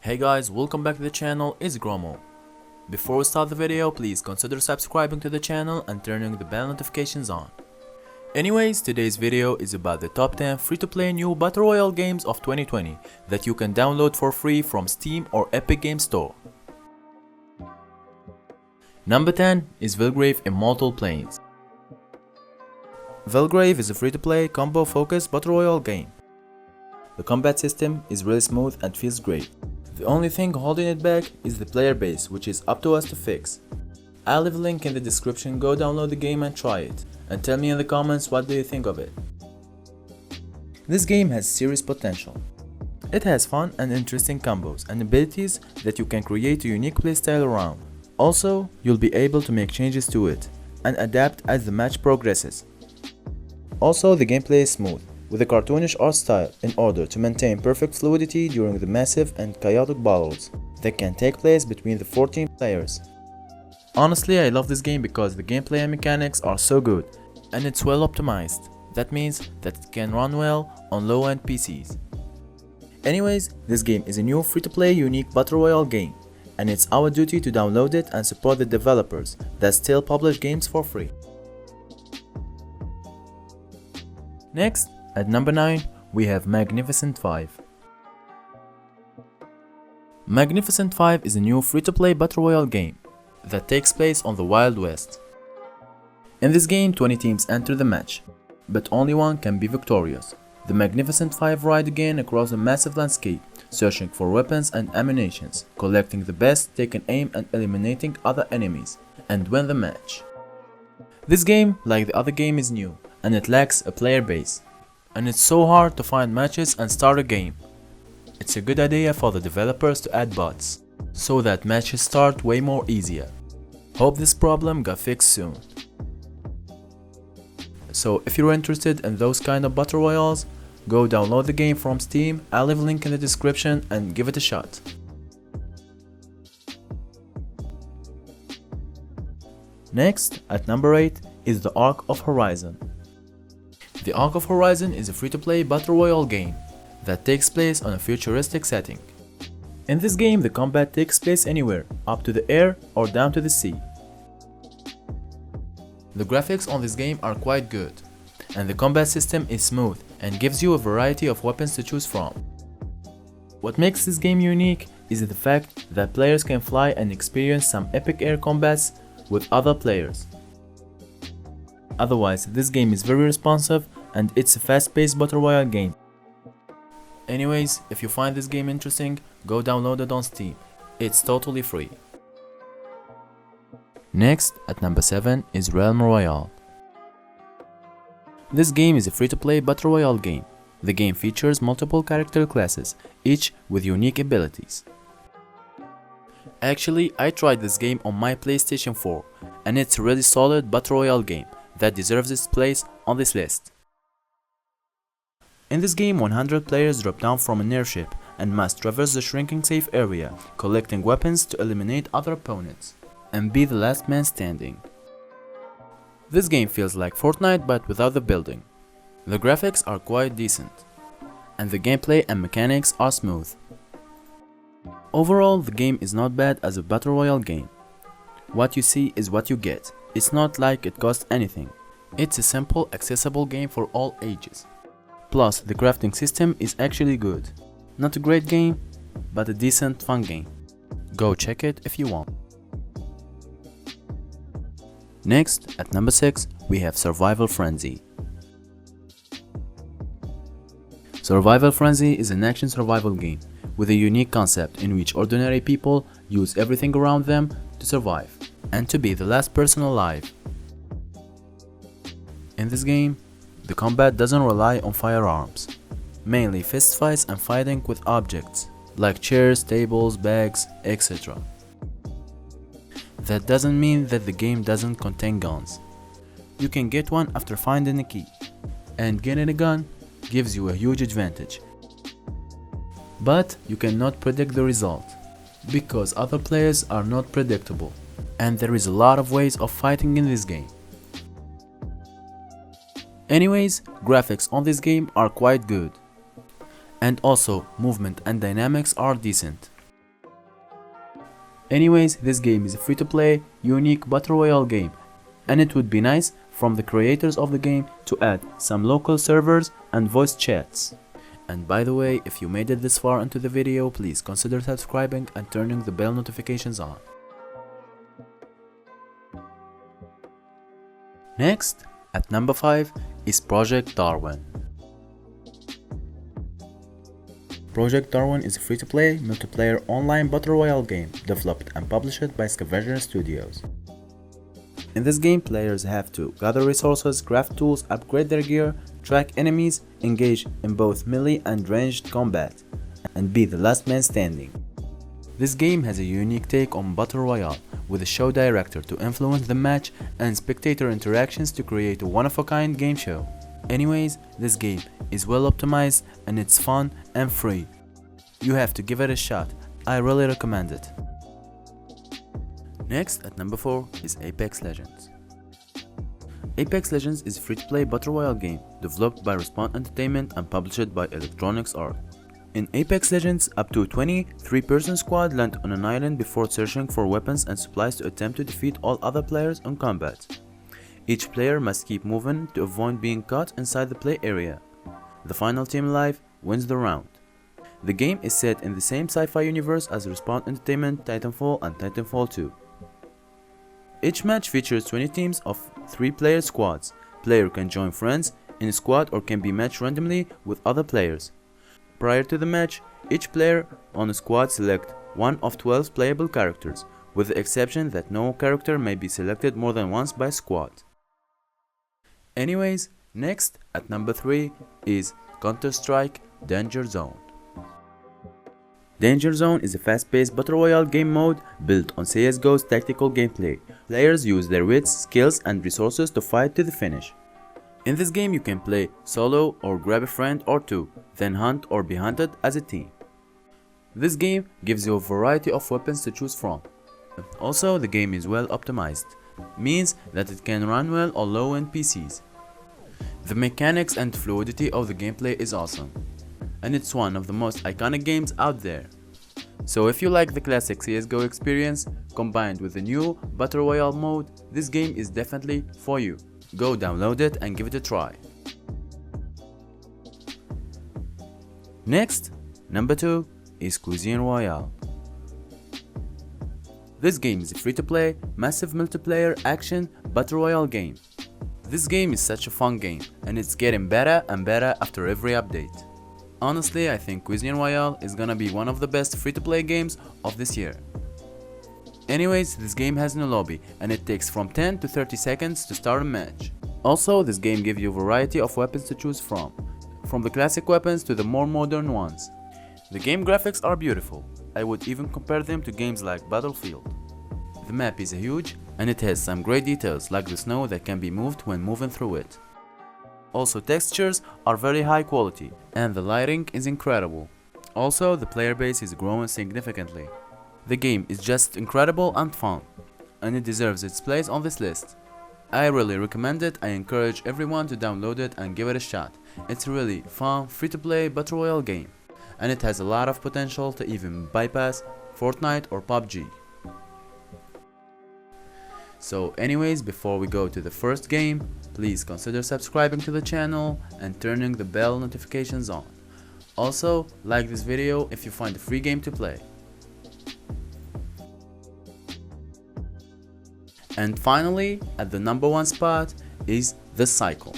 Hey guys, welcome back to the channel, it's Gromo. Before we start the video, please consider subscribing to the channel and turning the bell notifications on. Anyways, today's video is about the top 10 free-to-play new Battle Royale games of 2020 that you can download for free from Steam or Epic Games Store. Number 10 is Valgrave Immortal Planes. Valgrave is a free-to-play combo-focused Battle Royale game. The combat system is really smooth and feels great. The only thing holding it back is the player base, which is up to us to fix. I'll leave a link in the description, go download the game and try it, and tell me in the comments what do you think of it. This game has serious potential. It has fun and interesting combos and abilities that you can create a unique playstyle around. Also, you'll be able to make changes to it and adapt as the match progresses. Also, the gameplay is smooth, with a cartoonish art style in order to maintain perfect fluidity during the massive and chaotic battles that can take place between the 14 players. Honestly, I love this game because the gameplay and mechanics are so good and it's well optimized. That means that it can run well on low-end PCs. Anyways, this game is a new free-to-play unique Battle Royale game, and it's our duty to download it and support the developers that still publish games for free. Next, at number 9, we have Magnificent 5. Magnificent 5 is a new free-to-play Battle Royale game that takes place on the Wild West. In this game, 20 teams enter the match, but only one can be victorious. The Magnificent 5 ride again across a massive landscape, searching for weapons and ammunitions, collecting the best, taking aim and eliminating other enemies, and win the match. This game, like the other game, is new, and it lacks a player base. And it's so hard to find matches and start a game. It's a good idea for the developers to add bots, so that matches start way more easier. Hope this problem got fixed soon. So if you're interested in those kind of Battle Royales, go download the game from Steam, I'll leave a link in the description and give it a shot. Next, at number 8, is the Ark of Horizon. The Ark of Horizon is a free-to-play Battle Royale game that takes place on a futuristic setting. In this game, the combat takes place anywhere, up to the air or down to the sea. The graphics on this game are quite good, and the combat system is smooth and gives you a variety of weapons to choose from. What makes this game unique is the fact that players can fly and experience some epic air combats with other players. Otherwise, this game is very responsive and it's a fast-paced Battle Royale game. Anyways, if you find this game interesting, go download it on Steam. It's totally free. Next, at number 7, is Realm Royale. This game is a free-to-play Battle Royale game. The game features multiple character classes, each with unique abilities. Actually, I tried this game on my PlayStation 4, and it's a really solid Battle Royale game that deserves its place on this list. In this game, 100 players drop down from an airship and must traverse the shrinking safe area, collecting weapons to eliminate other opponents and be the last man standing. This game feels like Fortnite but without the building. The graphics are quite decent, and the gameplay and mechanics are smooth. Overall, the game is not bad as a Battle Royale game. What you see is what you get. It's not like it costs anything. It's a simple, accessible game for all ages. Plus, the crafting system is actually good. Not a great game, but a decent, fun game. Go check it if you want. Next, at number 6, we have Survival Frenzy. Survival Frenzy is an action survival game with a unique concept in which ordinary people use everything around them to survive and to be the last person alive. In this game, the combat doesn't rely on firearms, mainly fistfights and fighting with objects like chairs, tables, bags, etc. That doesn't mean that the game doesn't contain guns. You can get one after finding a key, and getting a gun gives you a huge advantage. But you cannot predict the result, because other players are not predictable, and there is a lot of ways of fighting in this game. Anyways, graphics on this game are quite good, and also movement and dynamics are decent. Anyways, this game is a free-to-play, unique Battle Royale game, and it would be nice from the creators of the game to add some local servers and voice chats. And by the way, if you made it this far into the video, please consider subscribing and turning the bell notifications on. Next, at number 5 is Project Darwin. Project Darwin is a free-to-play, multiplayer online Battle Royale game developed and published by Scavenger Studios. In this game, players have to gather resources, craft tools, upgrade their gear, track enemies, engage in both melee and ranged combat, and be the last man standing. This game has a unique take on Battle Royale, with a show director to influence the match and spectator interactions to create a one-of-a-kind game show. Anyways, this game is well optimized and it's fun and free. You have to give it a shot. I really recommend it. Next, at number 4 is Apex Legends. Apex Legends is a free-to-play Battle Royale game developed by Respawn Entertainment and published by Electronic Arts. In Apex Legends, up to 20 3-person squad land on an island before searching for weapons and supplies to attempt to defeat all other players in combat. Each player must keep moving to avoid being caught inside the play area. The final team alive wins the round. The game is set in the same sci-fi universe as Respawn Entertainment, Titanfall and Titanfall 2. Each match features 20 teams of 3-player squads. Player can join friends in a squad or can be matched randomly with other players. Prior to the match, each player on a squad select one of 12 playable characters, with the exception that no character may be selected more than once by squad. Anyways, next at number 3 is Counter-Strike Danger Zone. Danger Zone is a fast-paced Battle Royale game mode built on CSGO's tactical gameplay. Players use their wits, skills and resources to fight to the finish. In this game you can play solo or grab a friend or two, then hunt or be hunted as a team. This game gives you a variety of weapons to choose from. Also, the game is well optimized, means that it can run well on low-end PCs. The mechanics and fluidity of the gameplay is awesome, and it's one of the most iconic games out there. So if you like the classic CSGO experience combined with the new Battle Royale mode, this game is definitely for you. Go download it and give it a try. Next, number 2 is Cuisine Royale. This game is a free-to-play, massive multiplayer action Battle Royale game. This game is such a fun game, and it's getting better and better after every update. Honestly, I think Cuisine Royale is gonna be one of the best free-to-play games of this year. Anyways, this game has no lobby, and it takes from 10 to 30 seconds to start a match. Also, this game gives you a variety of weapons to choose from the classic weapons to the more modern ones. The game graphics are beautiful. I would even compare them to games like Battlefield. The map is huge and it has some great details like the snow that can be moved when moving through it. Also, textures are very high quality and the lighting is incredible. Also, the player base is growing significantly. The game is just incredible and fun, and it deserves its place on this list. I really recommend it. I encourage everyone to download it and give it a shot. It's a really fun, free-to-play Battle Royale game, and it has a lot of potential to even bypass Fortnite or PUBG. So anyways, before we go to the first game, please consider subscribing to the channel and turning the bell notifications on. Also, like this video if you find a free game to play. And finally, at the number 1 spot is The Cycle.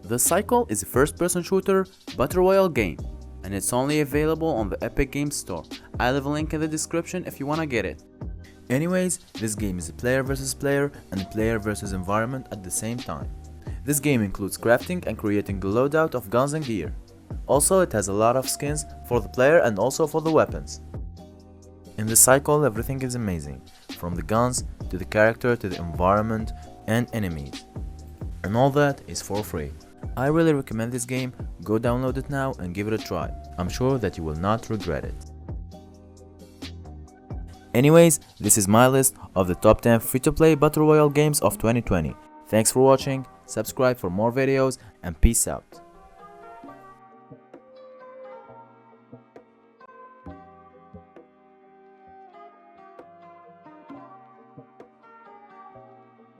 The Cycle is a first-person shooter Battle Royale game, and it's only available on the Epic Games Store. I'll leave a link in the description if you wanna get it. Anyways, this game is a player versus player and a player versus environment at the same time. This game includes crafting and creating the loadout of guns and gear. Also, it has a lot of skins for the player and also for the weapons. In The Cycle, everything is amazing, from the guns to the character to the environment and enemies. And all that is for free. I really recommend this game. Go download it now and give it a try. I'm sure that you will not regret it. Anyways, this is my list of the top 10 free-to-play Battle Royale games of 2020. Thanks for watching, subscribe for more videos, and peace out.